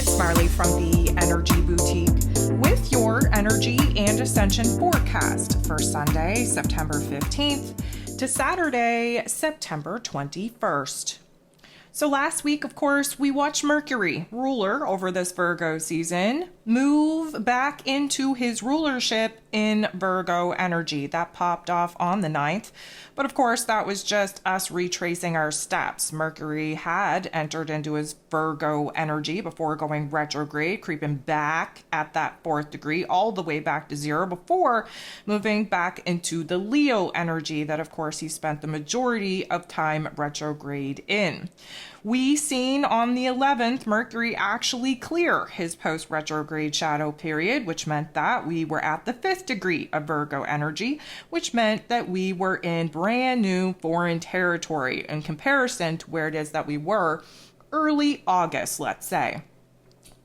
It's Marley from the Energy Boutique with your Energy and Ascension forecast for Sunday, September 15th to Saturday, September 21st. So last week, of course, we watched Mercury, ruler over this Virgo season, move back into his rulership in Virgo energy. That popped off on the 9th. But of course, that was just us retracing our steps. Mercury had entered into his Virgo energy before going retrograde, creeping back at that 4th degree, all the way back to 0 before moving back into the Leo energy that, of course, he spent the majority of time retrograde in. We seen on the 11th Mercury actually clear his post-retrograde shadow period, which meant that we were at the 5th degree of Virgo energy, which meant that we were in brand new foreign territory in comparison to where it is that we were early August, let's say.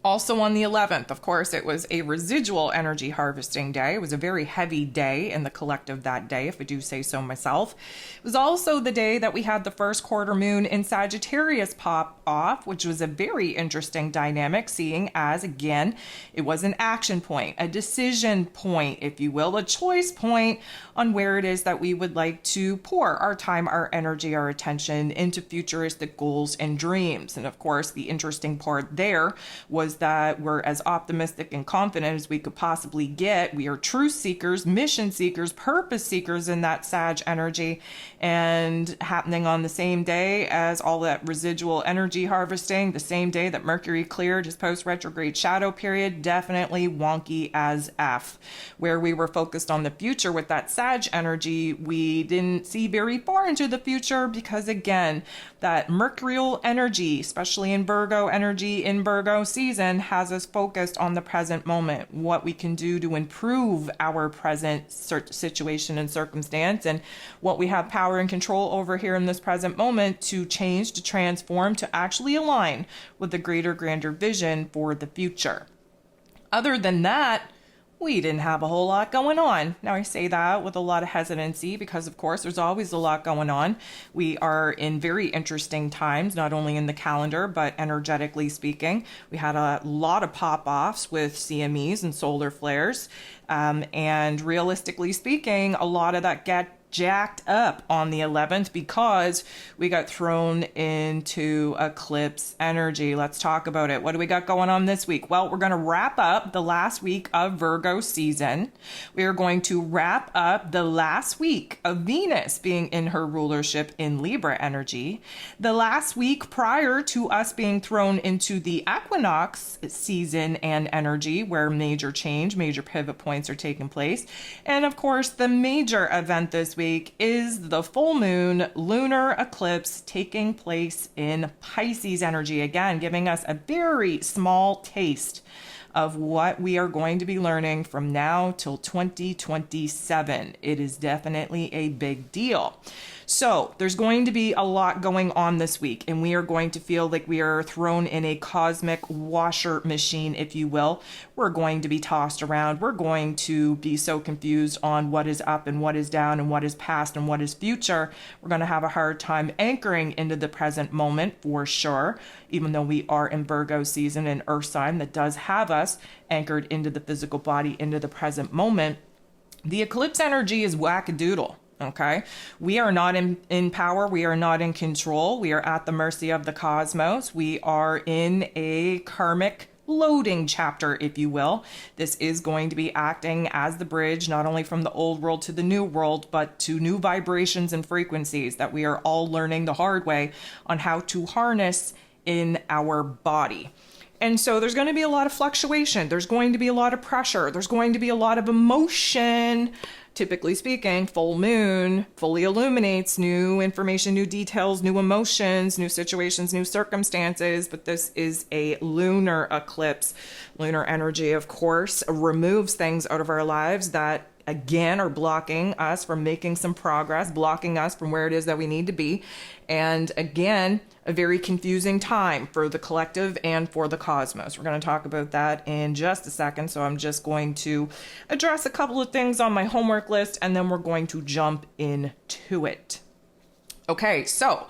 Also on the 11th, of course, it was a residual energy harvesting day. It was a very heavy day in the collective that day, if I do say so myself. It was also the day that we had the first quarter moon in Sagittarius pop off, which was a very interesting dynamic, seeing as, again, it was an action point, a decision point, if you will, a choice point on where it is that we would like to pour our time, our energy, our attention into futuristic goals and dreams. And of course, the interesting part there was that we're as optimistic and confident as we could possibly get. We are truth seekers, mission seekers, purpose seekers in that Sag energy, and happening on the same day as all that residual energy harvesting, the same day that Mercury cleared his post-retrograde shadow period, definitely wonky as F. Where we were focused on the future with that Sag energy, we didn't see very far into the future because, again, that mercurial energy, especially in Virgo energy, in Virgo season, has us focused on the present moment, what we can do to improve our present situation and circumstance, and what we have power and control over here in this present moment to change, to transform, to actually align with the greater, grander vision for the future. Other than that, we didn't have a whole lot going on. Now, I say that with a lot of hesitancy because, of course, there's always a lot going on. We are in very interesting times, not only in the calendar, but energetically speaking. We had a lot of pop-offs with CMEs and solar flares. And realistically speaking, a lot of that get jacked up on the 11th because we got thrown into eclipse energy. Let's talk about it. What do we got going on this week? Well, we're going to wrap up the last week of Virgo season. We are going to wrap up the last week of Venus being in her rulership in Libra energy. The last week prior to us being thrown into the equinox season and energy, where major change, major pivot points are taking place. And of course, the major event this week is the full moon lunar eclipse taking place in Pisces energy, again giving us a very small taste of what we are going to be learning from now till 2027. It is definitely a big deal. So there's going to be a lot going on this week, and we are going to feel like we are thrown in a cosmic washer machine, if you will. We're going to be tossed around. We're going to be so confused on what is up and what is down and what is past and what is future. We're going to have a hard time anchoring into the present moment for sure, even though we are in Virgo season, an earth sign that does have us anchored into the physical body, into the present moment. The eclipse energy is wackadoodle. Okay, we are not in power. We are not in control. We are at the mercy of the cosmos. We are in a karmic loading chapter, if you will. This is going to be acting as the bridge, not only from the old world to the new world, but to new vibrations and frequencies that we are all learning the hard way on how to harness in our body. And so there's going to be a lot of fluctuation. There's going to be a lot of pressure. There's going to be a lot of emotion. Typically speaking, full moon fully illuminates new information, new details, new emotions, new situations, new circumstances. But this is a lunar eclipse. Lunar energy, of course, removes things out of our lives that, again, are blocking us from making some progress, blocking us from where it is that we need to be. And again, a very confusing time for the collective and for the cosmos. We're going to talk about that in just a second. So I'm just going to address a couple of things on my homework list, and then we're going to jump into it. Okay, so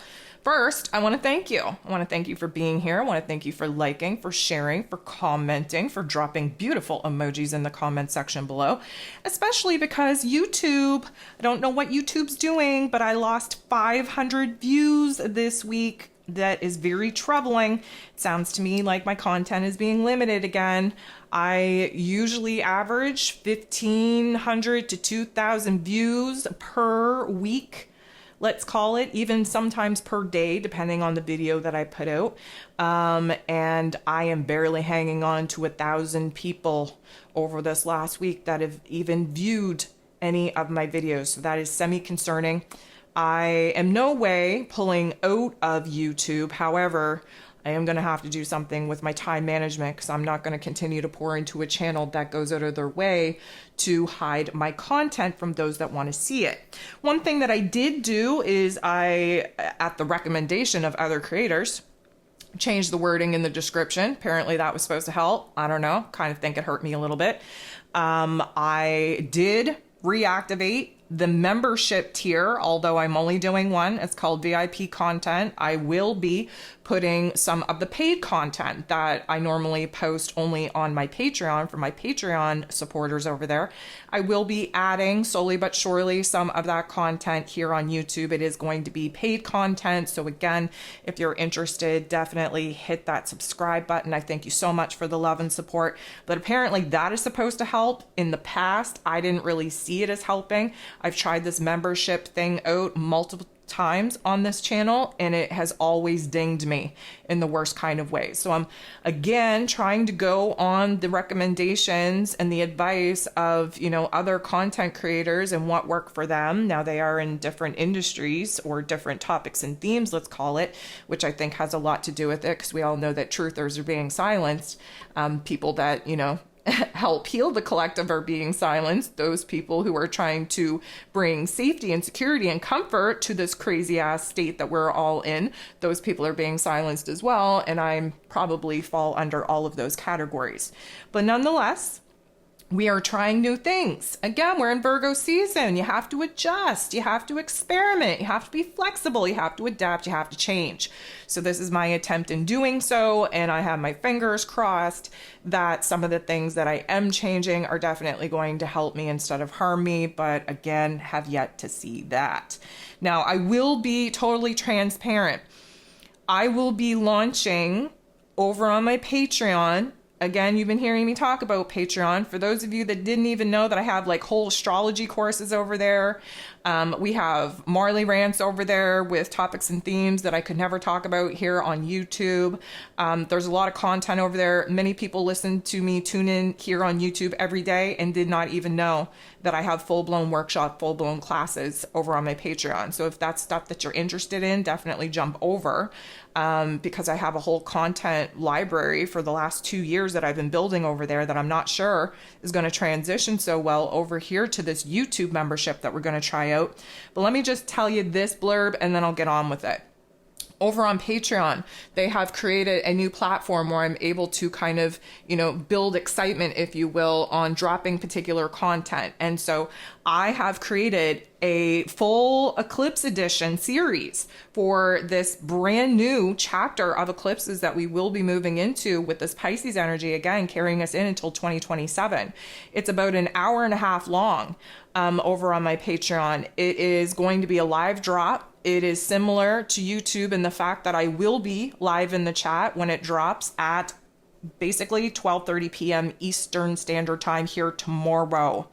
First, I want to thank you. I want to thank you for being here. I want to thank you for liking, for sharing, for commenting, for dropping beautiful emojis in the comment section below, especially because YouTube, I don't know what YouTube's doing, but I lost 500 views this week. That is very troubling. It sounds to me like my content is being limited again. I usually average 1,500 to 2,000 views per week, let's call it, even sometimes per day, depending on the video that I put out. And I am barely hanging on to 1,000 people over this last week that have even viewed any of my videos. So that is semi-concerning. I am no way pulling out of YouTube. However, I am going to have to do something with my time management because I'm not going to continue to pour into a channel that goes out of their way to hide my content from those that want to see it. One thing that I did do is I, at the recommendation of other creators, changed the wording in the description. Apparently that was supposed to help. I don't know. Kind of think it hurt me a little bit. I did reactivate the membership tier, although I'm only doing one. It's called VIP content. I will be putting some of the paid content that I normally post only on my Patreon for my Patreon supporters over there. I will be adding slowly but surely some of that content here on YouTube. It is going to be paid content. So again, if you're interested, definitely hit that subscribe button. I thank you so much for the love and support. But apparently that is supposed to help. In the past, I didn't really see it as helping. I've tried this membership thing out multiple times on this channel and it has always dinged me in the worst kind of way. So I'm again trying to go on the recommendations and the advice of, other content creators and what worked for them. Now they are in different industries or different topics and themes, let's call it, which I think has a lot to do with it because we all know that truthers are being silenced. People that, help heal the collective are being silenced. Those people who are trying to bring safety and security and comfort to this crazy ass state that we're all in, those people are being silenced as well. And I probably fall under all of those categories. But nonetheless, we are trying new things. Again, we're in Virgo season. You have to adjust. You have to experiment. You have to be flexible. You have to adapt. You have to change. So this is my attempt in doing so. And I have my fingers crossed that some of the things that I am changing are definitely going to help me instead of harm me. But again, have yet to see that. Now, I will be totally transparent. I will be launching over on my Patreon. Again, you've been hearing me talk about Patreon. For those of you that didn't even know that I have like whole astrology courses over there. We have Marley rants over there with topics and themes that I could never talk about here on YouTube. There's a lot of content over there. Many people listen to me tune in here on YouTube every day and did not even know that I have full-blown workshop, full-blown classes over on my Patreon. So if that's stuff that you're interested in, definitely jump over because I have a whole content library for the last 2 years that I've been building over there that I'm not sure is going to transition so well over here to this YouTube membership that we're going to try out. But let me just tell you this blurb and then I'll get on with it. Over on Patreon, they have created a new platform where I'm able to kind of, build excitement, if you will, on dropping particular content. And so I have created a full eclipse edition series for this brand new chapter of eclipses that we will be moving into with this Pisces energy, again, carrying us in until 2027. It's about an hour and a half long over on my Patreon. It is going to be a live drop. It is similar to YouTube in the fact that I will be live in the chat when it drops at basically 12:30 p.m. Eastern Standard Time here tomorrow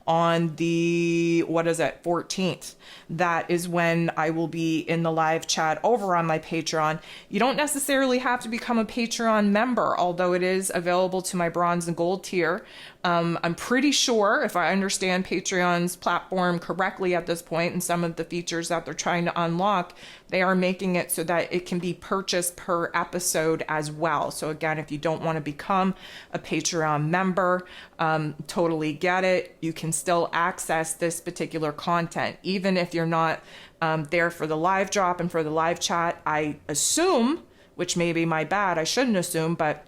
on the, 14th. That is when I will be in the live chat over on my Patreon. You don't necessarily have to become a Patreon member, although it is available to my bronze and gold tier. I'm pretty sure, if I understand Patreon's platform correctly at this point and some of the features that they're trying to unlock, they are making it so that it can be purchased per episode as well. So again, if you don't want to become a Patreon member, totally get it. You can still access this particular content, even if you're not there for the live drop and for the live chat. I assume, which may be my bad, I shouldn't assume, but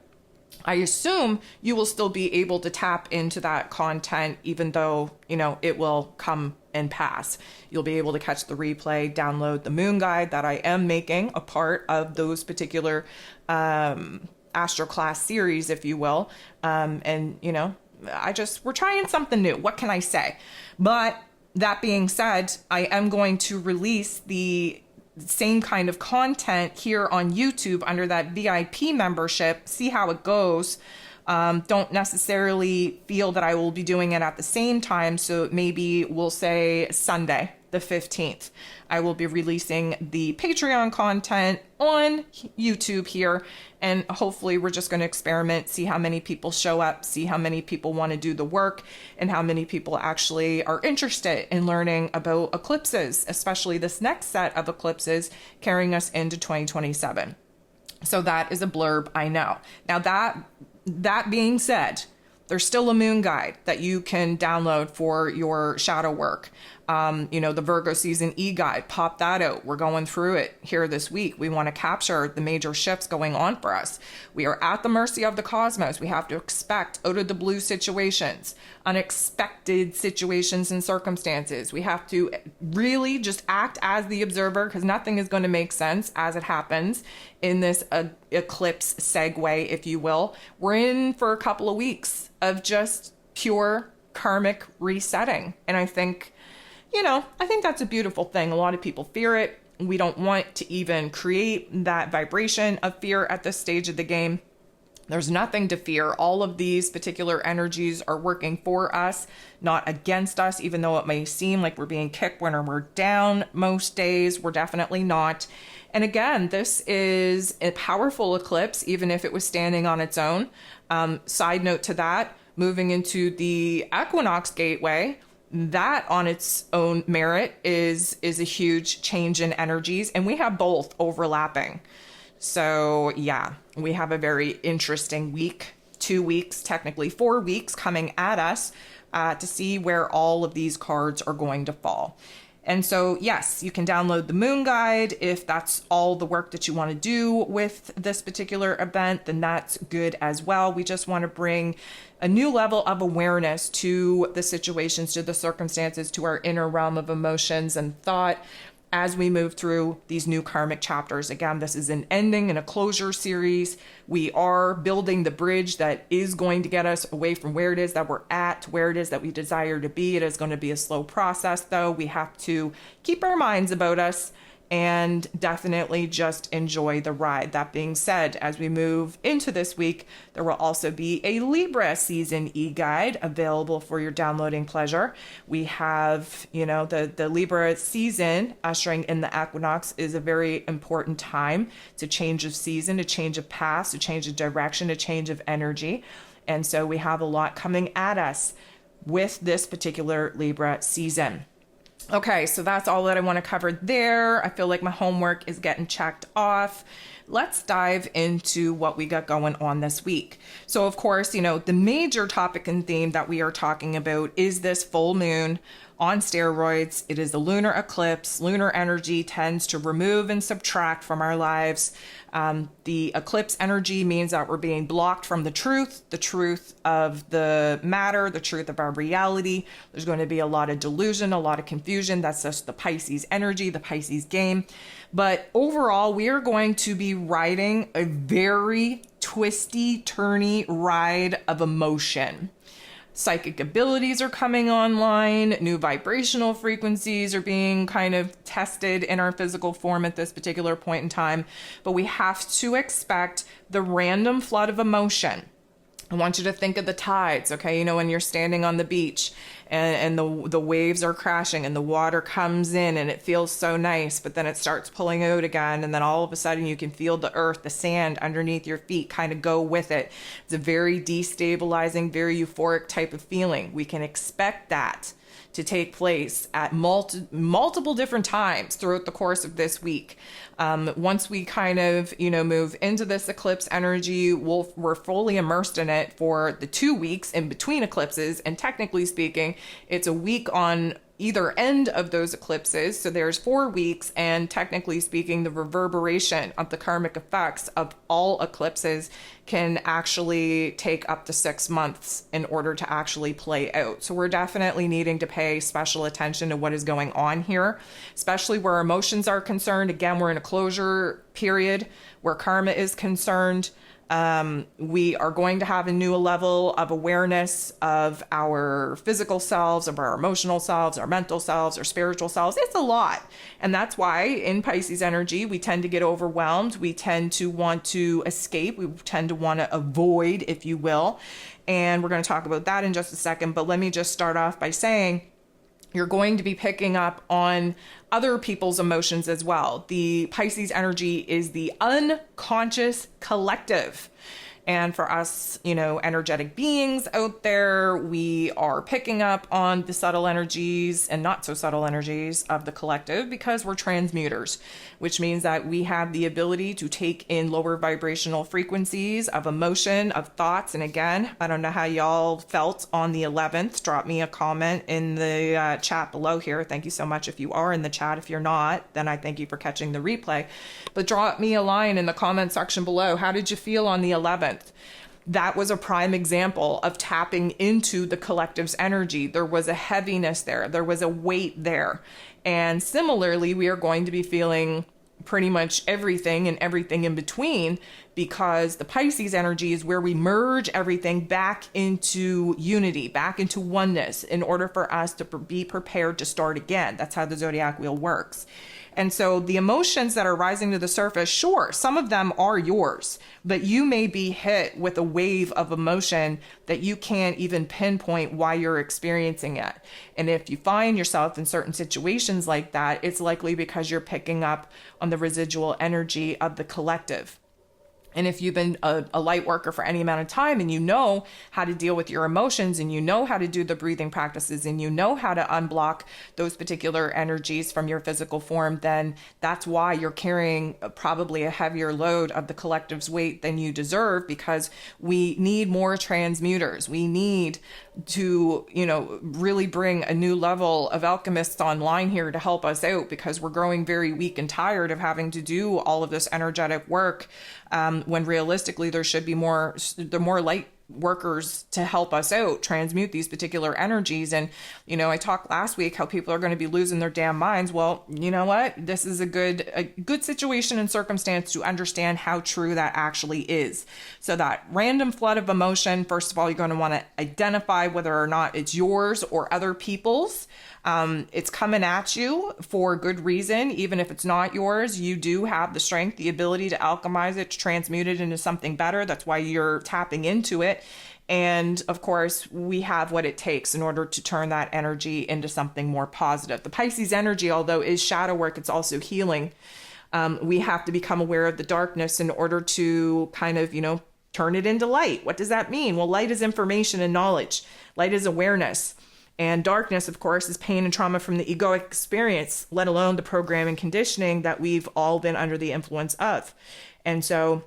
I assume you will still be able to tap into that content, even though, it will come and pass. You'll be able to catch the replay, download the moon guide that I am making a part of those particular astro class series, if you will. We're trying something new. What can I say? But that being said, I am going to release the same kind of content here on YouTube under that VIP membership, see how it goes. Don't necessarily feel that I will be doing it at the same time. So maybe we'll say Sunday, the 15th. I will be releasing the Patreon content on YouTube here. And hopefully we're just going to experiment, see how many people show up, see how many people want to do the work, and how many people actually are interested in learning about eclipses, especially this next set of eclipses carrying us into 2027. So that is a blurb, I know. Now that being said, there's still a moon guide that you can download for your shadow work. The Virgo season e-guide, pop that out. We're going through it here this week. We want to capture the major shifts going on for us. We are at the mercy of the cosmos. We have to expect out of the blue situations, unexpected situations and circumstances. We have to really just act as the observer, because nothing is going to make sense as it happens in this eclipse segue, if you will. We're in for a couple of weeks of just pure karmic resetting. And I think that's a beautiful thing. A lot of people fear it. We don't want to even create that vibration of fear at this stage of the game. There's nothing to fear. All of these particular energies are working for us, not against us, even though it may seem like we're being kicked when we're down most days. We're definitely not. And again, this is a powerful eclipse, even if it was standing on its own. Side note to that, moving into the equinox gateway, that on its own merit is a huge change in energies, and we have both overlapping. So yeah, we have a very interesting week, 2 weeks, technically 4 weeks coming at us to see where all of these cards are going to fall. And so, yes, you can download the moon guide. If that's all the work that you want to do with this particular event, then that's good as well. We just want to bring a new level of awareness to the situations, to the circumstances, to our inner realm of emotions and thought as we move through these new karmic chapters. Again, this is an ending and a closure series. We are building the bridge that is going to get us away from where it is that we're at, to where it is that we desire to be. It is going to be a slow process, though. We have to keep our minds about us and definitely just enjoy the ride. That being said, as we move into this week, there will also be a Libra season e-guide available for your downloading pleasure. We have, the Libra season ushering in the equinox is a very important time. It's a change of season, a change of path, a change of direction, a change of energy. And so we have a lot coming at us with this particular Libra season. Okay, so that's all that I want to cover there. I feel like my homework is getting checked off. Let's dive into what we got going on this week. So, of course, the major topic and theme that we are talking about is this full moon on steroids. It is a lunar eclipse. Lunar energy tends to remove and subtract from our lives. The eclipse energy means that we're being blocked from the truth of the matter, the truth of our reality. There's going to be a lot of delusion, a lot of confusion. That's just the Pisces energy, the Pisces game. But overall, we are going to be riding a very twisty, turny ride of emotion. Psychic abilities are coming online. New vibrational frequencies are being kind of tested in our physical form at this particular point in time. But we have to expect the random flood of emotion. I want you to think of the tides, okay? When you're standing on the beach and the waves are crashing and the water comes in and it feels so nice, but then it starts pulling out again. And then all of a sudden you can feel the earth, the sand underneath your feet kind of go with it. It's a very destabilizing, very euphoric type of feeling. We can expect that to take place at multiple different times throughout the course of this week. Once we kind of, move into this eclipse energy, we're fully immersed in it for the 2 weeks in between eclipses. And technically speaking, it's a week on either end of those eclipses. So there's 4 weeks, and technically speaking, the reverberation of the karmic effects of all eclipses can actually take up to 6 months in order to actually play out. So we're definitely needing to pay special attention to what is going on here, especially where emotions are concerned. Again, we're in a closure period where karma is concerned. We are going to have a new level of awareness of our physical selves, of our emotional selves, our mental selves, our spiritual selves. It's a lot. And that's why in Pisces energy, we tend to get overwhelmed. We tend to want to escape. We tend to want to avoid, if you will. And we're going to talk about that in just a second. But let me just start off by saying, you're going to be picking up on other people's emotions as well. The Pisces energy is the unconscious collective. And for us, energetic beings out there, we are picking up on the subtle energies and not so subtle energies of the collective because we're transmuters, which means that we have the ability to take in lower vibrational frequencies of emotion, of thoughts. And again, I don't know how y'all felt on the 11th. Drop me a comment in the chat below here. Thank you so much if you are in the chat. If you're not, then I thank you for catching the replay. But drop me a line in the comment section below. How did you feel on the 11th? That was a prime example of tapping into the collective's energy. There was a heaviness there. There was a weight there. And similarly, we are going to be feeling pretty much everything and everything in between, because the Pisces energy is where we merge everything back into unity, back into oneness, in order for us to be prepared to start again. That's how the zodiac wheel works. And so the emotions that are rising to the surface, sure, some of them are yours, but you may be hit with a wave of emotion that you can't even pinpoint why you're experiencing it. And if you find yourself in certain situations like that, it's likely because you're picking up on the residual energy of the collective. And if you've been a light worker for any amount of time and you know how to deal with your emotions and you know how to do the breathing practices and you know how to unblock those particular energies from your physical form, then that's why you're carrying probably a heavier load of the collective's weight than you deserve, because we need more transmuters. We need to, really bring a new level of alchemists online here to help us out, because we're growing very weak and tired of having to do all of this energetic work. When realistically there should be more light workers to help us out, transmute these particular energies. And, I talked last week how people are going to be losing their damn minds. Well, you know what? This is a good situation and circumstance to understand how true that actually is. So that random flood of emotion, first of all, you're going to want to identify whether or not it's yours or other people's. It's coming at you for good reason. Even if it's not yours, you do have the strength, the ability to alchemize it, to transmute it into something better. That's why you're tapping into it. And of course, we have what it takes in order to turn that energy into something more positive. The Pisces energy, although is shadow work, it's also healing. We have to become aware of the darkness in order to kind of, turn it into light. What does that mean? Well, light is information and knowledge. Light is awareness. And darkness, of course, is pain and trauma from the egoic experience, let alone the program and conditioning that we've all been under the influence of. And so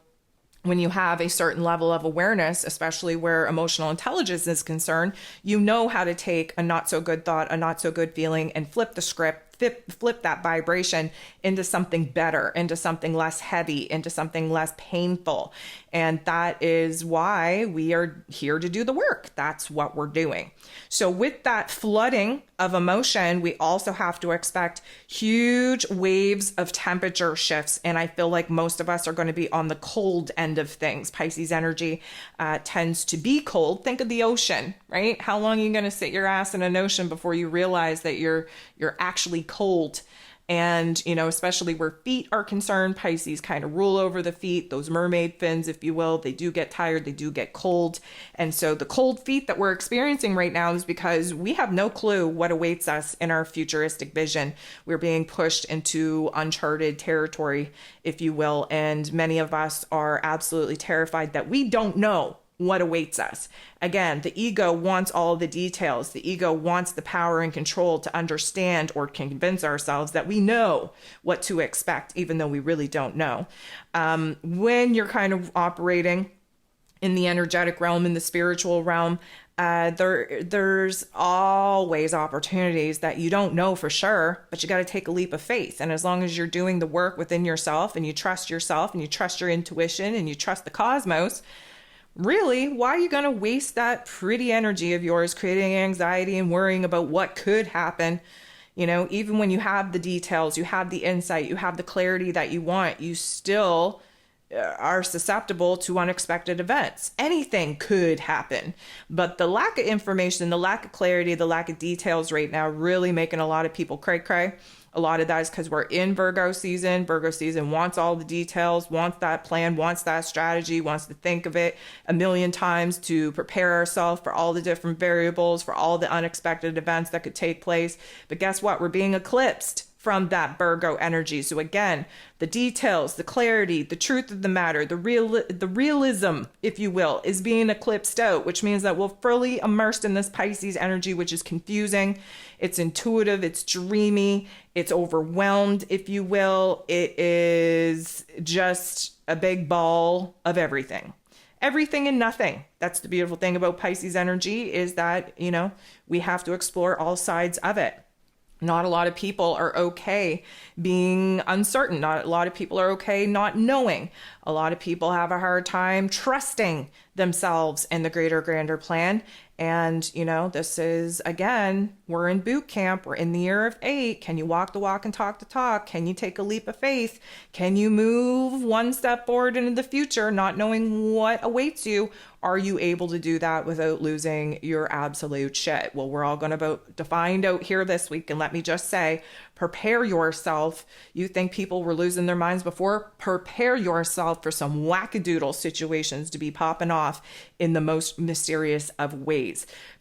when you have a certain level of awareness, especially where emotional intelligence is concerned, you know how to take a not so good thought, a not so good feeling, and flip the script, flip that vibration into something better, into something less heavy, into something less painful. And that is why we are here to do the work. That's what we're doing. So with that flooding of emotion, we also have to expect huge waves of temperature shifts. And I feel like most of us are going to be on the cold end of things. Pisces energy tends to be cold. Think of the ocean, right? How long are you going to sit your ass in an ocean before you realize that you're actually cold? And, especially where feet are concerned, Pisces kind of rule over the feet, those mermaid fins, if you will. They do get tired. They do get cold. And so the cold feet that we're experiencing right now is because we have no clue what awaits us in our futuristic vision. We're being pushed into uncharted territory, if you will. And many of us are absolutely terrified that we don't know what awaits us. Again, the ego wants all the details. The ego wants the power and control to understand or convince ourselves that we know what to expect, even though we really don't know. When you're kind of operating in the energetic realm, in the spiritual realm, There's always opportunities that you don't know for sure, but you got to take a leap of faith. And as long as you're doing the work within yourself and you trust yourself and you trust your intuition and you trust the cosmos, really, why are you going to waste that pretty energy of yours creating anxiety and worrying about what could happen? You know, even when you have the details, you have the insight, you have the clarity that you want, you still are susceptible to unexpected events. Anything could happen. But the lack of information, the lack of clarity, the lack of details right now really making a lot of people cray cray. A lot of that is because we're in Virgo season. Virgo season wants all the details, wants that plan, wants that strategy, wants to think of it a million times to prepare ourselves for all the different variables, for all the unexpected events that could take place. But guess what? We're being eclipsed from that Virgo energy. So again, the details, the clarity, the truth of the matter, the realism, if you will, is being eclipsed out, which means that we're fully immersed in this Pisces energy, which is confusing. It's intuitive, it's dreamy, it's overwhelmed, if you will. It is just a big ball of everything. Everything and nothing. That's the beautiful thing about Pisces energy, is that, you know, we have to explore all sides of it. Not a lot of people are okay being uncertain. Not a lot of people are okay not knowing. A lot of people have a hard time trusting themselves and the greater, grander plan. And, you know, this is, again, we're in boot camp. We're in the year of 8. Can you walk the walk and talk the talk? Can you take a leap of faith? Can you move one step forward into the future, not knowing what awaits you? Are you able to do that without losing your absolute shit? Well, we're all going to find out here this week. And let me just say, prepare yourself. You think people were losing their minds before? Prepare yourself for some wackadoodle situations to be popping off in the most mysterious of ways.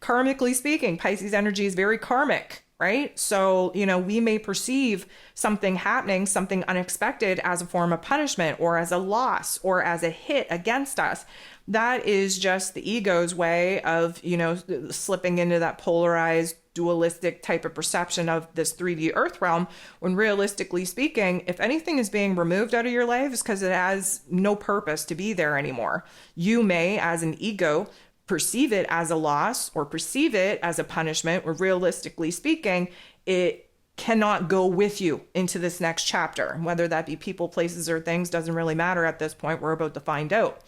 Karmically speaking, Pisces energy is very karmic, right? So, you know, we may perceive something happening, something unexpected, as a form of punishment or as a loss or as a hit against us. That is just the ego's way of, you know, slipping into that polarized, dualistic type of perception of this 3D earth realm, when realistically speaking, if anything is being removed out of your life, it's because it has no purpose to be there anymore. You may, as an ego, perceive it as a loss or perceive it as a punishment, where realistically speaking, it cannot go with you into this next chapter. Whether that be people, places, or things doesn't really matter at this point. We're about to find out.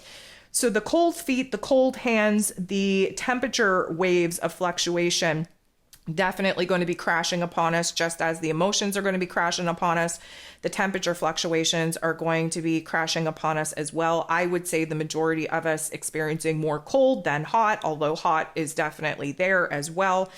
So the cold feet, the cold hands, the temperature waves of fluctuation definitely going to be crashing upon us, just as the emotions are going to be crashing upon us. The temperature fluctuations are going to be crashing upon us as well. I would say the majority of us experiencing more cold than hot, although hot is definitely there as well.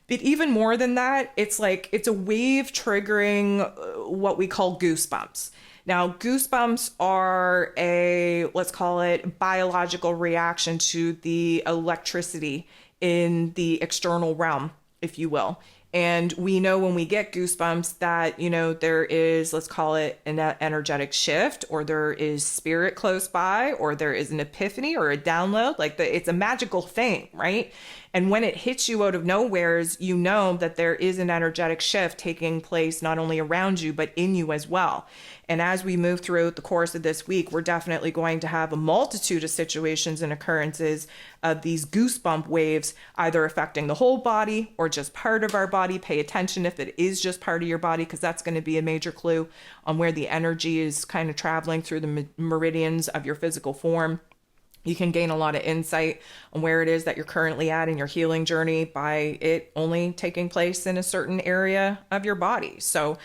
But even more than that, it's like it's a wave triggering what we call goosebumps. Now, goosebumps are a, let's call it, biological reaction to the electricity in the external realm, if you will. And we know when we get goosebumps that, you know, there is, let's call it, an energetic shift, or there is spirit close by, or there is an epiphany or a download. Like, it's a magical thing, right? And when it hits you out of nowheres, you know that there is an energetic shift taking place not only around you, but in you as well. And as we move throughout the course of this week, we're definitely going to have a multitude of situations and occurrences of these goosebump waves, either affecting the whole body or just part of our body. Pay attention if it is just part of your body, because that's going to be a major clue on where the energy is kind of traveling through the meridians of your physical form. You can gain a lot of insight on where it is that you're currently at in your healing journey by it only taking place in a certain area of your body. So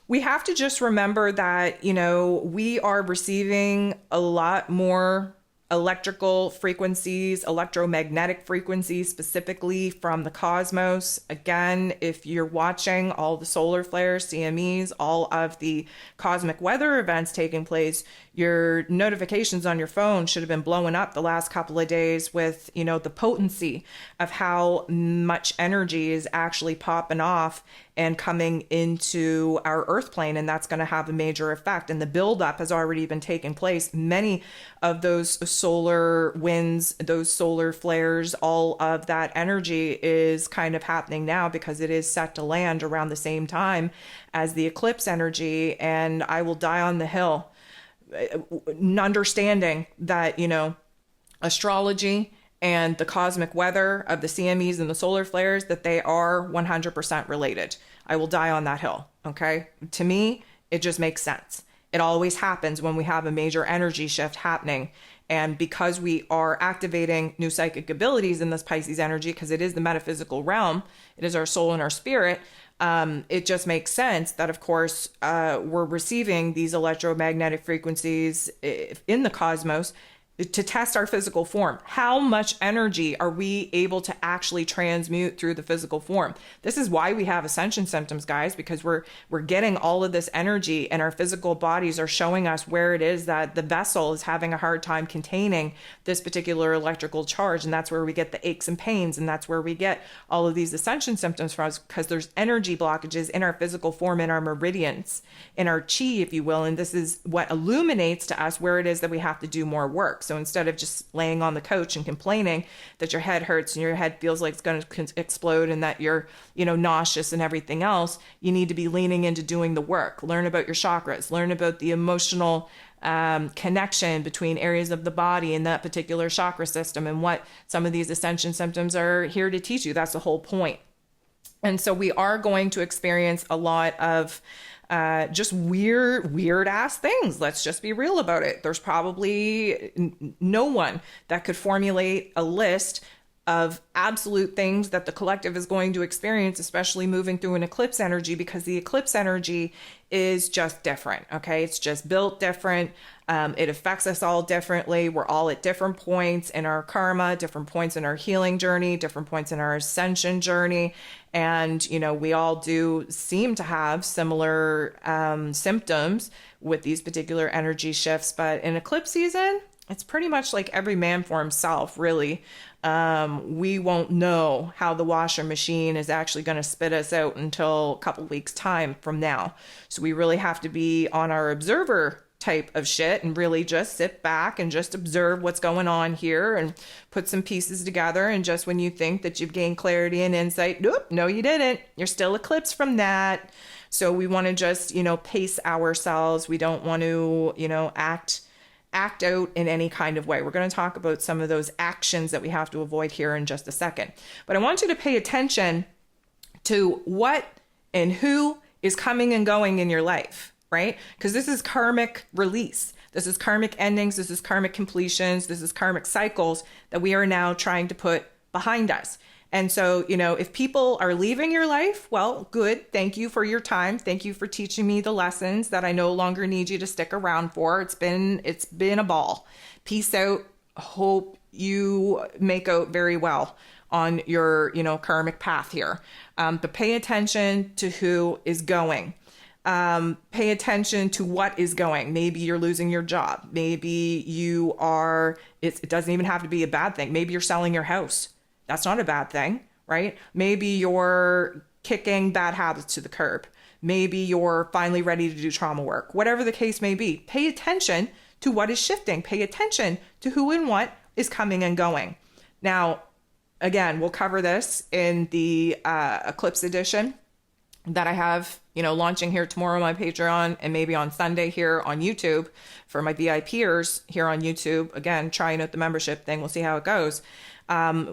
we have to just remember that, you know, we are receiving a lot more electrical frequencies, electromagnetic frequencies, specifically from the cosmos. Again, if you're watching all the solar flares, CMEs, all of the cosmic weather events taking place, your notifications on your phone should have been blowing up the last couple of days with, you know, the potency of how much energy is actually popping off and coming into our earth plane. And that's going to have a major effect. And the buildup has already been taking place. Many of those solar winds, those solar flares, all of that energy is kind of happening now because it is set to land around the same time as the eclipse energy. And I will die on the hill understanding that, you know, astrology and the cosmic weather of the CMEs and the solar flares, that they are 100% related. I will die on that hill. Okay. To me, it just makes sense. It always happens when we have a major energy shift happening. And because we are activating new psychic abilities in this Pisces energy, because it is the metaphysical realm, it is our soul and our spirit, it just makes sense that, of course, we're receiving these electromagnetic frequencies in the cosmos to test our physical form. How much energy are we able to actually transmute through the physical form? This is why we have ascension symptoms, guys, because we're getting all of this energy, and our physical bodies are showing us where it is that the vessel is having a hard time containing this particular electrical charge. And that's where we get the aches and pains. And that's where we get all of these ascension symptoms from us, because there's energy blockages in our physical form, in our meridians, in our chi, if you will. And this is what illuminates to us where it is that we have to do more work. So instead of just laying on the couch and complaining that your head hurts and your head feels like it's going to explode and that you're, nauseous and everything else, you need to be leaning into doing the work. Learn about your chakras, learn about the emotional connection between areas of the body and that particular chakra system, and what some of these ascension symptoms are here to teach you. That's the whole point. And so we are going to experience a lot of just weird ass things. Let's just be real about it. There's probably no one that could formulate a list of absolute things that the collective is going to experience, especially moving through an eclipse energy, because the eclipse energy is just different. Okay. It's just built different. It affects us all differently. We're all at different points in our karma, different points in our healing journey, different points in our ascension journey. And, we all do seem to have similar symptoms with these particular energy shifts. But in eclipse season, it's pretty much like every man for himself, really. We won't know how the washer machine is actually going to spit us out until a couple weeks time from now. So we really have to be on our observer type of shit and really just sit back and just observe what's going on here and put some pieces together. And just when you think that you've gained clarity and insight, nope, no, you didn't. You're still eclipsed from that. So we want to just, pace ourselves. We don't want to, act out in any kind of way. We're going to talk about some of those actions that we have to avoid here in just a second. But I want you to pay attention to what and who is coming and going in your life, right? Because this is karmic release. This is karmic endings. This is karmic completions. This is karmic cycles that we are now trying to put behind us. And so, if people are leaving your life, well, good. Thank you for your time. Thank you for teaching me the lessons that I no longer need you to stick around for. It's been a ball. Peace out. Hope you make out very well on your, karmic path here. But pay attention to who is going. Pay attention to what is going. Maybe you're losing your job. Maybe you are, it doesn't even have to be a bad thing. Maybe you're selling your house. That's not a bad thing, right? Maybe you're kicking bad habits to the curb. Maybe you're finally ready to do trauma work. Whatever the case may be, pay attention to what is shifting. Pay attention to who and what is coming and going. Now, again, we'll cover this in the Eclipse edition that I have, launching here tomorrow on my Patreon, and maybe on Sunday here on YouTube for my VIPers here on YouTube. Again, trying out the membership thing. We'll see how it goes.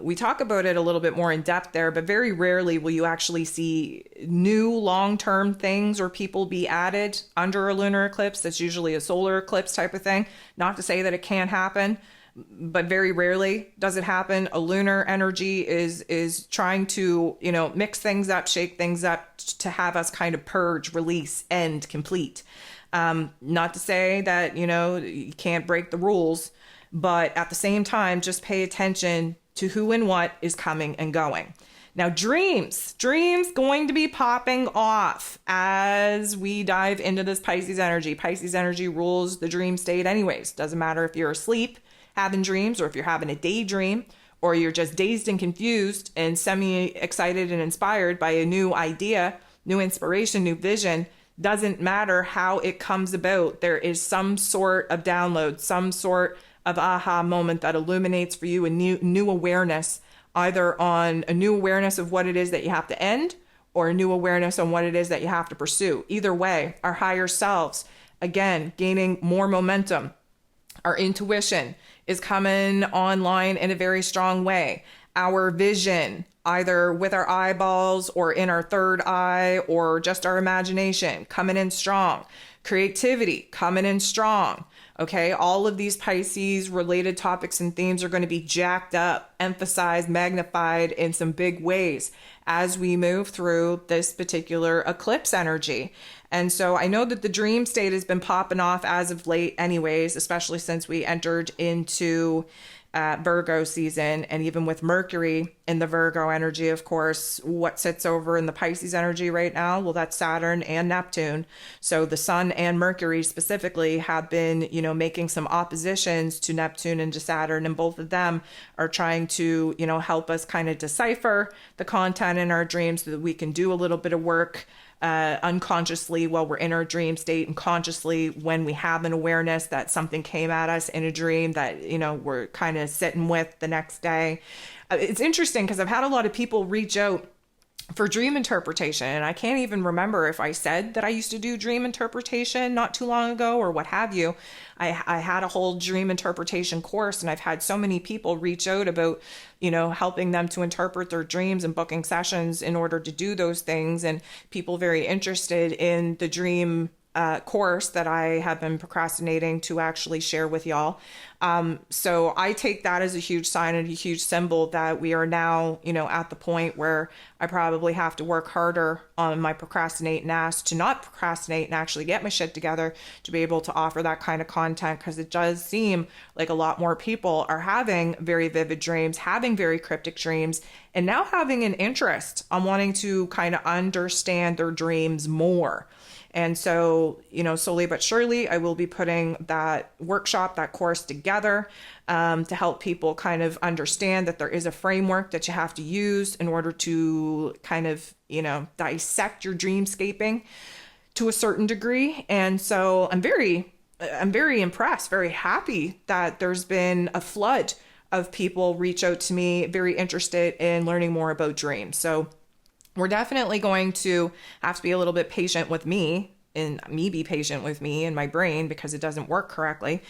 We talk about it a little bit more in depth there, but very rarely will you actually see new long-term things or people be added under a lunar eclipse. That's usually a solar eclipse type of thing. Not to say that it can't happen, but very rarely does it happen. A lunar energy is trying to, mix things up, shake things up to have us kind of purge, release, end, complete. Not to say that, you can't break the rules, but at the same time, just pay attention to who and what is coming and going. Now, dreams going to be popping off as we dive into this Pisces energy. Pisces energy rules the dream state anyways. Doesn't matter if you're asleep having dreams, or if you're having a daydream, or you're just dazed and confused and semi-excited and inspired by a new idea, new inspiration, new vision. Doesn't matter how it comes about. There is some sort of download, some sort of aha moment that illuminates for you a new awareness, either on a new awareness of what it is that you have to end, or a new awareness on what it is that you have to pursue. Either way, our higher selves, again, gaining more momentum, Our intuition is coming online in a very strong way. Our vision, either with our eyeballs or in our third eye or just our imagination, coming in strong. Creativity, coming in strong. Okay, all of these Pisces related topics and themes are going to be jacked up, emphasized, magnified in some big ways as we move through this particular eclipse energy. And so I know that the dream state has been popping off as of late anyways, especially since we entered into Virgo season, and even with Mercury in the Virgo energy, of course, what sits over in the Pisces energy right now? Well, that's Saturn and Neptune. So the Sun and Mercury specifically have been, making some oppositions to Neptune and to Saturn, and both of them are trying to, help us kind of decipher the content in our dreams so that we can do a little bit of work unconsciously while we're in our dream state, and consciously when we have an awareness that something came at us in a dream that, we're kind of sitting with the next day. It's interesting because I've had a lot of people reach out for dream interpretation, and I can't even remember if I said that I used to do dream interpretation not too long ago or what have you. I had a whole dream interpretation course, and I've had so many people reach out about, helping them to interpret their dreams and booking sessions in order to do those things, and people very interested in the dream course that I have been procrastinating to actually share with y'all. So I take that as a huge sign and a huge symbol that we are now, at the point where I probably have to work harder on my procrastinating ass to not procrastinate and actually get my shit together to be able to offer that kind of content, because it does seem like a lot more people are having very vivid dreams, having very cryptic dreams, and now having an interest on wanting to kind of understand their dreams more. And so, slowly but surely, I will be putting that workshop, that course together to help people kind of understand that there is a framework that you have to use in order to kind of, dissect your dreamscaping to a certain degree. And so I'm very impressed, very happy that there's been a flood of people reach out to me, very interested in learning more about dreams. So we're definitely going to have to be a little bit patient with me, and me be patient with me and my brain, because it doesn't work correctly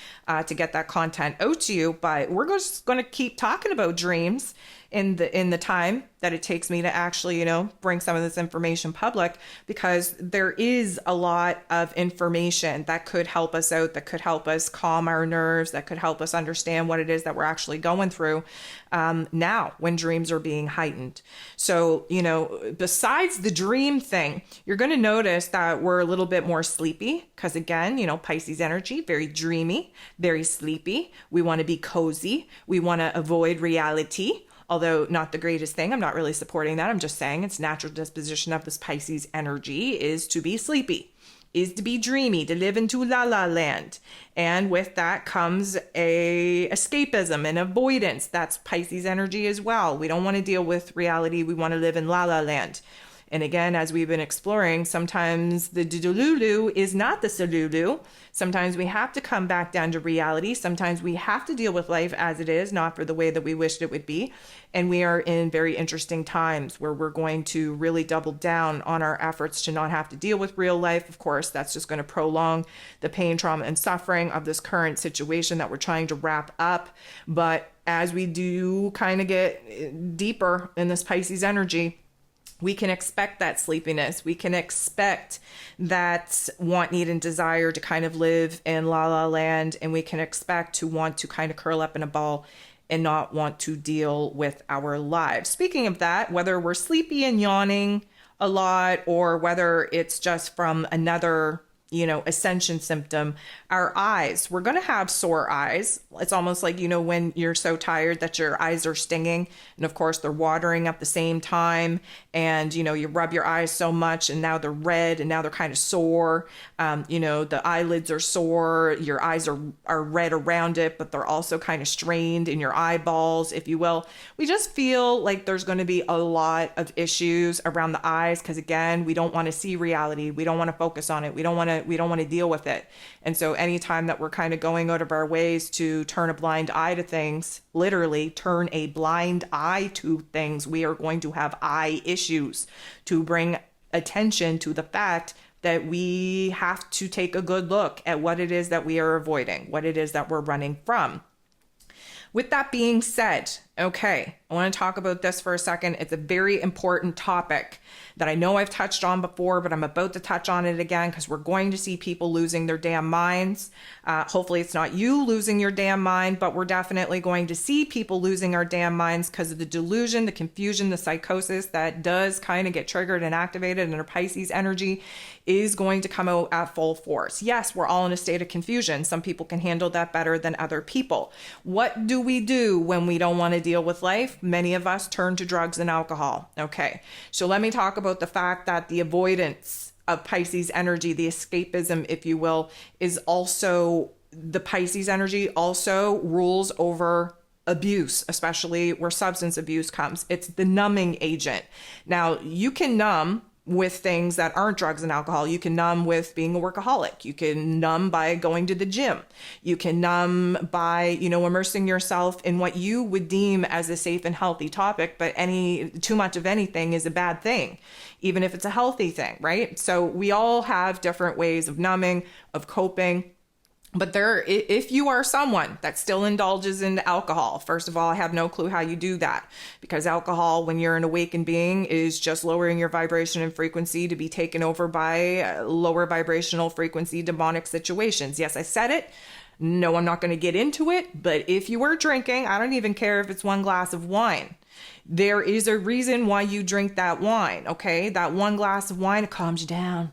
to get that content out to you. But we're just going to keep talking about dreams in the time that it takes me to actually, bring some of this information public, because there is a lot of information that could help us out, that could help us calm our nerves, that could help us understand what it is that we're actually going through now when dreams are being heightened. So, besides the dream thing, you're going to notice that we're a little bit more sleepy, because again, Pisces energy, very dreamy, very sleepy. We want to be cozy. We want to avoid reality. Although not the greatest thing. I'm not really supporting that. I'm just saying it's natural disposition of this Pisces energy is to be sleepy, is to be dreamy, to live into la la land. And with that comes a escapism and avoidance. That's Pisces energy as well. We don't want to deal with reality. We want to live in la la land. And again, as we've been exploring, sometimes the Dululu is not the Salulu. Sometimes we have to come back down to reality. Sometimes we have to deal with life as it is, not for the way that we wished it would be. And we are in very interesting times where we're going to really double down on our efforts to not have to deal with real life. Of course, that's just going to prolong the pain, trauma, and suffering of this current situation that we're trying to wrap up. But as we do kind of get deeper in this Pisces energy, we can expect that sleepiness. We can expect that want, need, and desire to kind of live in la la land. And we can expect to want to kind of curl up in a ball and not want to deal with our lives. Speaking of that, whether we're sleepy and yawning a lot, or whether it's just from another Ascension symptom, our eyes, we're going to have sore eyes. It's almost like, when you're so tired that your eyes are stinging, and of course they're watering at the same time, and, you rub your eyes so much and now they're red and now they're kind of sore. The eyelids are sore, your eyes are red around it, but they're also kind of strained in your eyeballs, if you will. We just feel like there's going to be a lot of issues around the eyes, because again, we don't want to see reality. We don't want to focus on it. We don't want to deal with it. And so anytime that we're kind of going out of our ways to turn a blind eye to things, literally turn a blind eye to things, we are going to have eye issues, to bring attention to the fact that we have to take a good look at what it is that we are avoiding, what it is that we're running from. With that being said, okay, I want to talk about this for a second. It's a very important topic that I know I've touched on before, but I'm about to touch on it again because we're going to see people losing their damn minds. Hopefully it's not you losing your damn mind, but we're definitely going to see people losing our damn minds because of the delusion, the confusion, the psychosis that does kind of get triggered and activated, and our Pisces energy is going to come out at full force. Yes, we're all in a state of confusion. Some people can handle that better than other people. What do we do when we don't want to deal with life? Many of us turn to drugs and alcohol. Okay, so let me talk about the fact that the avoidance of Pisces energy, the escapism, if you will, is also, the Pisces energy also rules over abuse, especially where substance abuse comes. It's the numbing agent. Now, you can numb with things that aren't drugs and alcohol. You can numb with being a workaholic. You can numb by going to the gym. You can numb by, immersing yourself in what you would deem as a safe and healthy topic, but too much of anything is a bad thing, even if it's a healthy thing, right? So we all have different ways of numbing, of coping. But if you are someone that still indulges in alcohol, first of all, I have no clue how you do that, because alcohol, when you're an awakened being, is just lowering your vibration and frequency to be taken over by lower vibrational frequency demonic situations. Yes, I said it. No, I'm not going to get into it. But if you were drinking, I don't even care if it's one glass of wine. There is a reason why you drink that wine. Okay, that one glass of wine, it calms you down.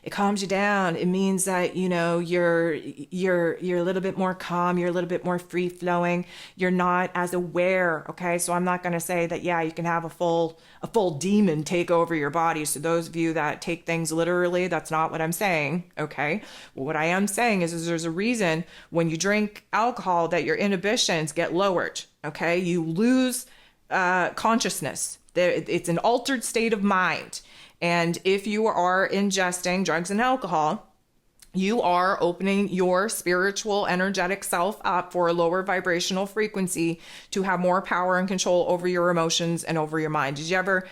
It calms you down. It means that, you're a little bit more calm. You're a little bit more free flowing. You're not as aware. Okay. So I'm not going to say that, you can have a full demon take over your body. So those of you that take things literally, that's not what I'm saying. Okay. Well, what I am saying is there's a reason when you drink alcohol that your inhibitions get lowered. Okay. You lose consciousness. It's an altered state of mind. And if you are ingesting drugs and alcohol, you are opening your spiritual, energetic self up for a lower vibrational frequency to have more power and control over your emotions and over your mind. Did you ever,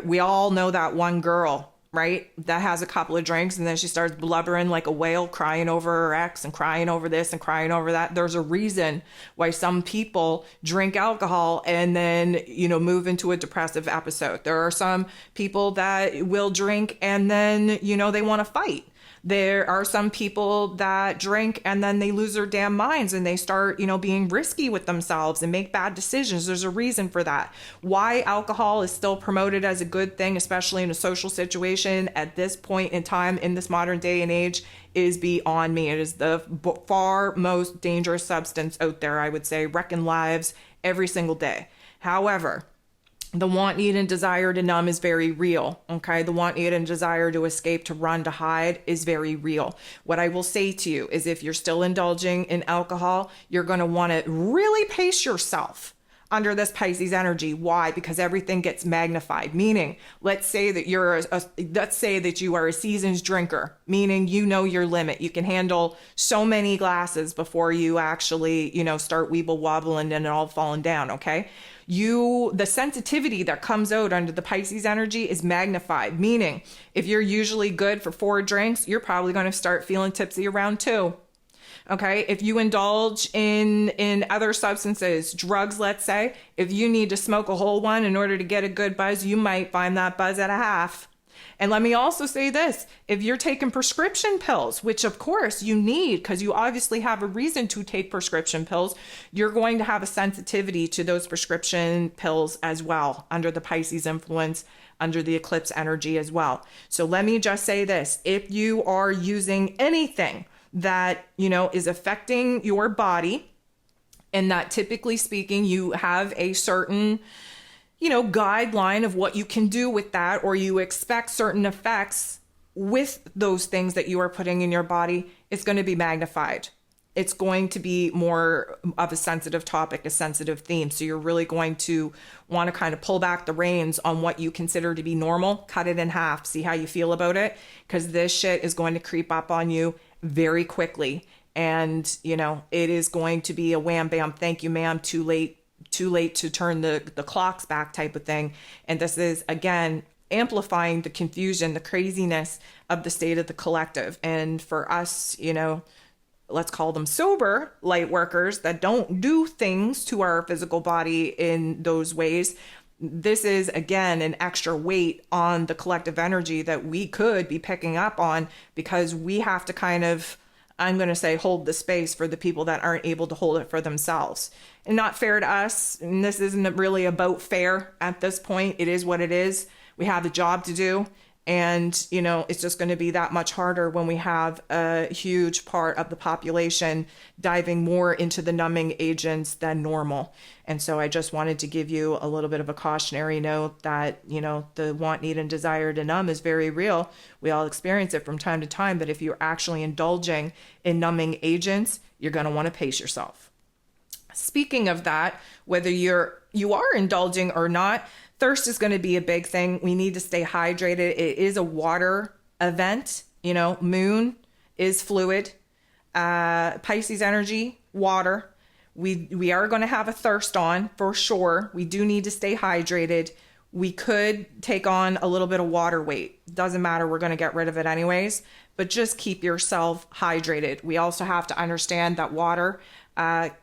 we all know that one girl, right, that has a couple of drinks and then she starts blubbering like a whale, crying over her ex and crying over this and crying over that. There's a reason why some people drink alcohol and then, move into a depressive episode. There are some people that will drink and then, they want to fight. There are some people that drink and then they lose their damn minds and they start, being risky with themselves and make bad decisions. There's a reason for that. Why alcohol is still promoted as a good thing, especially in a social situation at this point in time in this modern day and age, is beyond me. It is the far most dangerous substance out there, I would say, wrecking lives every single day. However, the want, need, and desire to numb is very real, okay? The want, need, and desire to escape, to run, to hide is very real. What I will say to you is if you're still indulging in alcohol, you're going to want to really pace yourself under this Pisces energy. Why? Because everything gets magnified. Meaning, let's say that you are a seasoned drinker, meaning your limit. You can handle so many glasses before you actually, start weeble wobbling and it all falling down, okay? The sensitivity that comes out under the Pisces energy is magnified, meaning if you're usually good for 4 drinks, you're probably going to start feeling tipsy around 2. Okay. If you indulge in other substances, drugs, let's say, if you need to smoke a whole one in order to get a good buzz, you might find that buzz at a half. And let me also say this, if you're taking prescription pills, which of course you need because you obviously have a reason to take prescription pills, you're going to have a sensitivity to those prescription pills as well under the Pisces influence, under the eclipse energy as well. So let me just say this, if you are using anything that, is affecting your body, and that typically speaking, you have a certain, guideline of what you can do with that, or you expect certain effects with those things that you are putting in your body, it's going to be magnified. It's going to be more of a sensitive topic, a sensitive theme. So you're really going to want to kind of pull back the reins on what you consider to be normal, cut it in half, see how you feel about it, because this shit is going to creep up on you very quickly. And, it is going to be a wham, bam, thank you, ma'am, too late to turn the clocks back type of thing. And this is, again, amplifying the confusion, the craziness of the state of the collective. And for us, let's call them sober light workers that don't do things to our physical body in those ways, this is, again, an extra weight on the collective energy that we could be picking up on, because we have to kind of, I'm going to say, hold the space for the people that aren't able to hold it for themselves. And not fair to us. And this isn't really about fair at this point. It is what it is. We have a job to do. And, it's just going to be that much harder when we have a huge part of the population diving more into the numbing agents than normal. And so I just wanted to give you a little bit of a cautionary note that, the want, need, and desire to numb is very real. We all experience it from time to time. But if you're actually indulging in numbing agents, you're going to want to pace yourself. Speaking of that, whether you are indulging or not, thirst is going to be a big thing. We need to stay hydrated. It is a water event. Moon is fluid. Pisces energy, water. We are going to have a thirst on for sure. We do need to stay hydrated. We could take on a little bit of water weight. Doesn't matter. We're going to get rid of it anyways. But just keep yourself hydrated. We also have to understand that water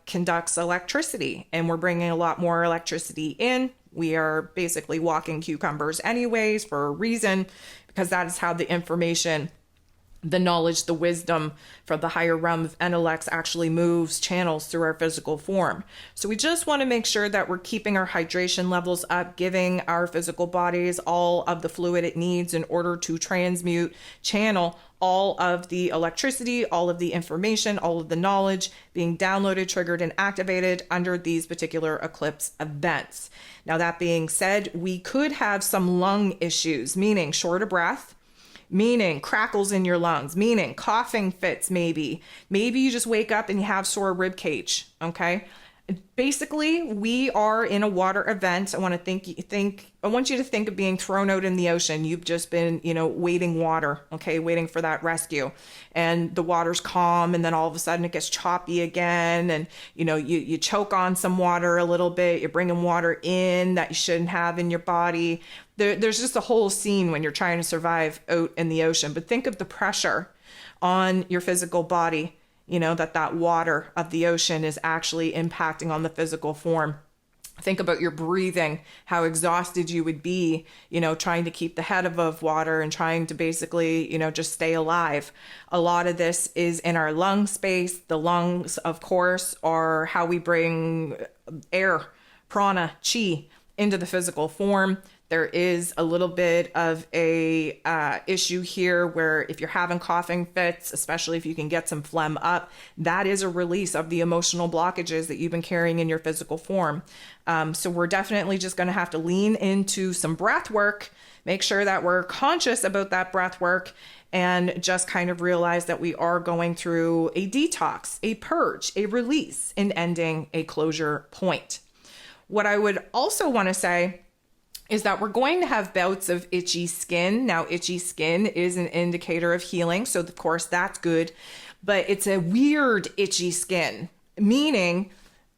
conducts electricity, and we're bringing a lot more electricity in. We are basically walking cucumbers anyways for a reason, because that is how the information, the knowledge, the wisdom from the higher realm of intellects actually moves channels through our physical form. So we just want to make sure that we're keeping our hydration levels up, giving our physical bodies all of the fluid it needs in order to transmute, channel all of the electricity, all of the information, all of the knowledge being downloaded, triggered, and activated under these particular eclipse events. Now, that being said, we could have some lung issues, meaning short of breath, meaning crackles in your lungs, meaning coughing fits, maybe you just wake up and you have sore rib cage. Okay. Basically, we are in a water event. I want you to think of being thrown out in the ocean. You've just been, wading water, okay, waiting for that rescue. And the water's calm, and then all of a sudden it gets choppy again. And, you choke on some water a little bit. You're bringing water in that you shouldn't have in your body. There's just a whole scene when you're trying to survive out in the ocean. But think of the pressure on your physical body, that water of the ocean is actually impacting on the physical form. Think about your breathing, how exhausted you would be, trying to keep the head above water and trying to basically, just stay alive. A lot of this is in our lung space. The lungs, of course, are how we bring air, prana, chi into the physical form. There is a little bit of a issue here where if you're having coughing fits, especially if you can get some phlegm up, that is a release of the emotional blockages that you've been carrying in your physical form. So we're definitely just going to have to lean into some breath work, make sure that we're conscious about that breath work, and just kind of realize that we are going through a detox, a purge, a release, and ending a closure point. What I would also want to say is that we're going to have bouts of itchy skin. Now, itchy skin is an indicator of healing, so of course that's good, but it's a weird itchy skin, meaning,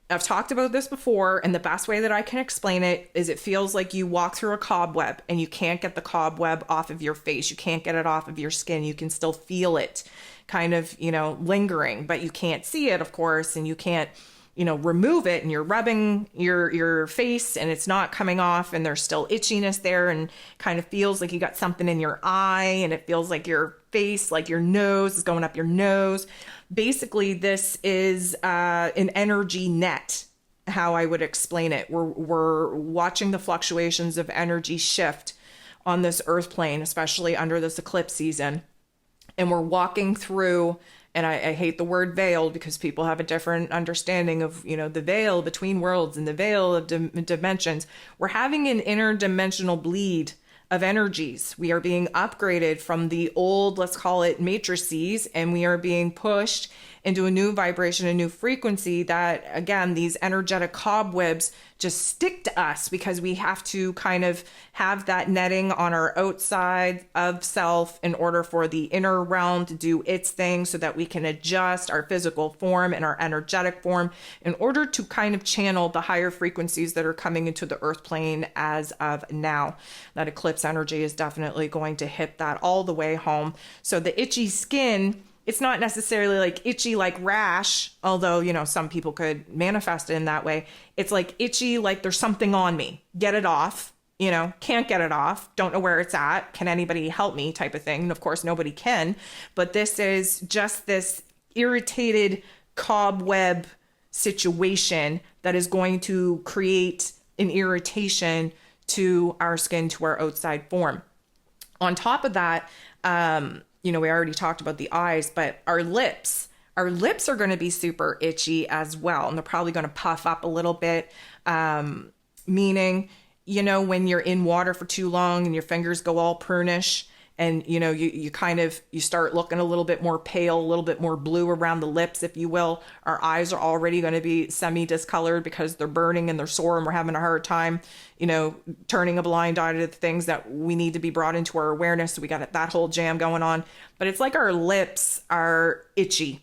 I've talked about this before, and the best way that I can explain it is it feels like you walk through a cobweb and you can't get the cobweb off of your face. You can't get it off of your skin. You can still feel it kind of, lingering, but you can't see it, of course, and you can't remove it, and you're rubbing your face and it's not coming off, and there's still itchiness there, and kind of feels like you got something in your eye, and it feels like your face, like your nose is going up your nose. Basically, this is an energy net, how I would explain it. We're watching the fluctuations of energy shift on this earth plane, especially under this eclipse season. And we're walking through, and I hate the word veil because people have a different understanding of, the veil between worlds and the veil of dimensions. We're having an interdimensional bleed of energies. We are being upgraded from the old, let's call it matrices, and we are being pushed into a new vibration, a new frequency, that again, these energetic cobwebs just stick to us because we have to kind of have that netting on our outside of self in order for the inner realm to do its thing, so that we can adjust our physical form and our energetic form in order to kind of channel the higher frequencies that are coming into the earth plane as of now. That eclipse energy is definitely going to hit that all the way home. So the itchy skin, it's not necessarily like itchy like rash, although, you know, some people could manifest it in that way. It's like itchy, like there's something on me. Get it off. You know, can't get it off. Don't know where it's at. Can anybody help me type of thing? And of course, nobody can. But this is just this irritated cobweb situation that is going to create an irritation to our skin, to our outside form. On top of that, you know, we already talked about the eyes, but our lips are going to be super itchy as well. And they're probably going to puff up a little bit, meaning, you know, when you're in water for too long and your fingers go all prunish, and, you know, you start looking a little bit more pale, a little bit more blue around the lips, if you will. Our eyes are already going to be semi-discolored because they're burning and they're sore, and we're having a hard time, you know, turning a blind eye to the things that we need to be brought into our awareness. So we got that whole jam going on. But it's like our lips are itchy.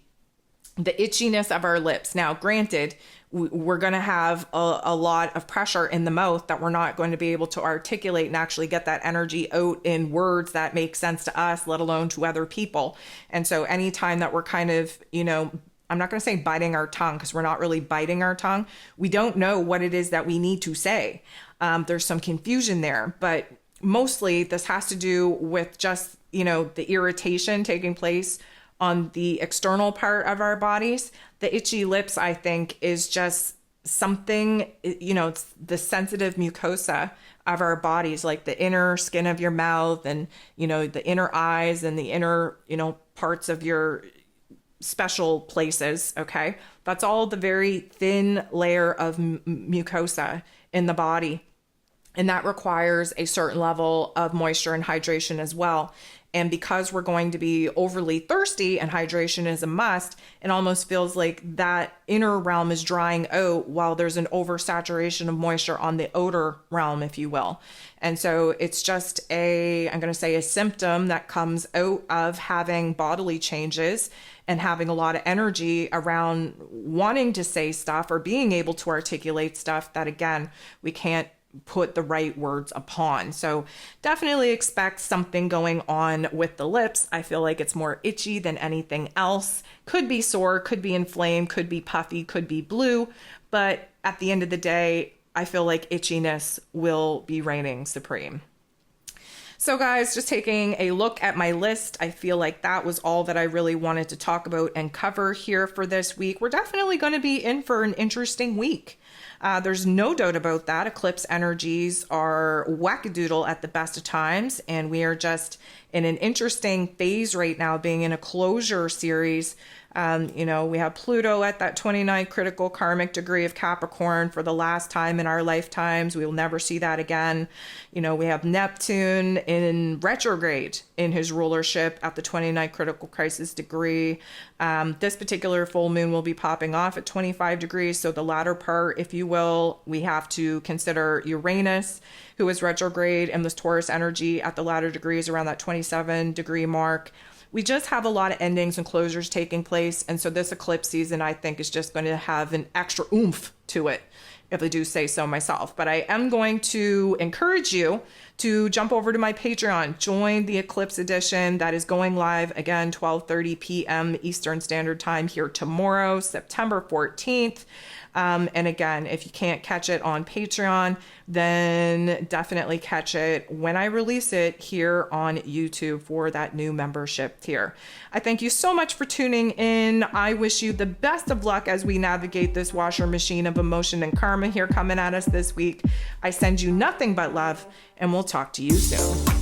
The itchiness of our lips. Now, granted, we're going to have a lot of pressure in the mouth that we're not going to be able to articulate and actually get that energy out in words that make sense to us, let alone to other people. And so anytime that we're kind of, you know, I'm not going to say biting our tongue, because we're not really biting our tongue. We don't know what it is that we need to say. There's some confusion there, but mostly this has to do with just, you know, the irritation taking place on the external part of our bodies. The itchy lips, I think, is just something, you know, it's the sensitive mucosa of our bodies, like the inner skin of your mouth and, you know, the inner eyes and the inner, you know, parts of your special places. Okay. That's all the very thin layer of mucosa in the body. And that requires a certain level of moisture and hydration as well. And because we're going to be overly thirsty and hydration is a must, it almost feels like that inner realm is drying out while there's an oversaturation of moisture on the outer realm, if you will. And so it's just I'm going to say a symptom that comes out of having bodily changes and having a lot of energy around wanting to say stuff or being able to articulate stuff that, again, we can't put the right words upon. So definitely expect something going on with the lips. I feel like it's more itchy than anything else. Could be sore, could be inflamed, could be puffy, could be blue. But at the end of the day, I feel like itchiness will be reigning supreme. So guys, just taking a look at my list, I feel like that was all that I really wanted to talk about and cover here for this week. We're definitely going to be in for an interesting week. There's no doubt about that. Eclipse energies are wackadoodle at the best of times, and we are just in an interesting phase right now, being in a closure series. You know, we have Pluto at that 29 critical karmic degree of Capricorn for the last time in our lifetimes. We will never see that again. You know, we have Neptune in retrograde in his rulership at the 29 critical crisis degree. This particular full moon will be popping off at 25 degrees. So the latter part, if you will, we have to consider Uranus, who is retrograde, and this Taurus energy at the latter degrees around that 27 degree mark. We just have a lot of endings and closures taking place. And so this eclipse season, I think, is just going to have an extra oomph to it, if I do say so myself. But I am going to encourage you to jump over to my Patreon, join the Eclipse Edition that is going live again, 12:30 p.m. Eastern Standard Time here tomorrow, September 14th. And again, if you can't catch it on Patreon, then definitely catch it when I release it here on YouTube for that new membership tier. I thank you so much for tuning in. I wish you the best of luck as we navigate this washer machine of emotion and karma here coming at us this week. I send you nothing but love, and we'll talk to you soon.